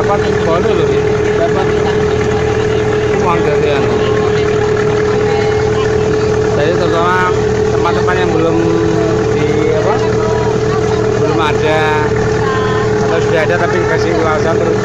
tempat baru loh. Dapat Uang dari anu. Jadi terutama tempat-tempat yang belum di apa belum ada atau sudah ada tapi dikasih kawasan terus